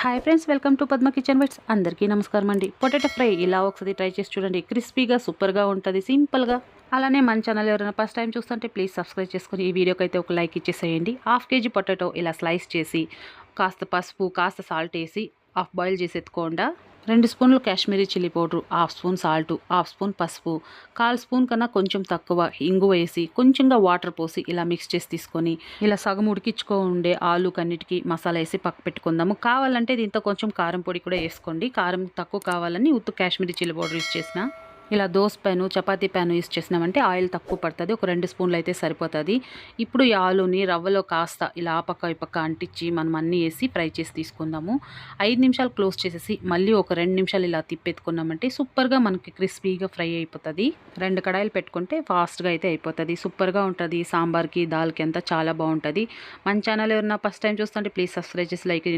Hi friends, welcome to Padma kitchen bits. అందరికీ నమస్కారం అండి. పొటాటో ఫ్రై ఇలా ఒకసారి ట్రై చేసి చూడండి. క్రిస్పీగా సూపర్గా ఉంటుంది, సింపుల్గా. అలానే మన ఛానల్ ఎవరైనా ఫస్ట్ టైం చూస్తుంటే ప్లీజ్ సబ్స్క్రైబ్ చేసుకొని ఈ వీడియోకి అయితే ఒక లైక్ ఇచ్చేసేయండి. హాఫ్ కేజీ పొటాటో ఇలా స్లైస్ చేసి కాస్త పసుపు కాస్త సాల్ట్ వేసి హాఫ్ బాయిల్ చేసి ఎత్తుకోండా. 2 స్పూన్లు Kashmiri chilli powder, half spoon salt, half spoon పసుపు, 1/4 స్పూన్ కన్నా కొంచెం తక్కువ ఇంగు వేసి కొంచెంగా వాటర్ పోసి ఇలా మిక్స్ చేసి తీసుకొని ఇలా సగం ఉడికించుకో ఉండే ఆలు కన్నిటికి మసాలా వేసి పక్క పెట్టుకుందాము. కావాలంటే దీంతో కొంచెం కారం పొడి కూడా వేసుకోండి. కారం తక్కువ కావాలని ఉత్తు కాశ్మీరీ చిల్లీ పౌడర్ యూస్ చేసిన. ఇలా dosa pan chapati pan use చేసినామంటే ఆయిల్ తక్కువ పడుతుంది. ఒక 2 స్పూన్లు అయితే సరిపోతుంది. ఇప్పుడు ఈ ఆలుని రవ్వలో కాస్త ఇలా ఆ పక్క ఈ పక్క అంటించి మనం అన్నీ వేసి ఫ్రై చేసి తీసుకుందాము. 5 నిమిషాలు క్లోజ్ చేసేసి మళ్ళీ ఒక 2 నిమిషాలు ఇలా తిప్పెత్తుకున్నామంటే సూపర్గా మనకి క్రిస్పీగా ఫ్రై అయిపోతుంది. 2 కడాయిలు పెట్టుకుంటే ఫాస్ట్గా అయితే అయిపోతుంది. సూపర్గా ఉంటుంది. సాంబార్కి దాల్కి అంతా చాలా బాగుంటుంది. మన ఛానల్ ఎవరైనా ఫస్ట్ టైం చూస్తుంటే ప్లీజ్ సబ్స్క్రైబ్ చేసి లైక్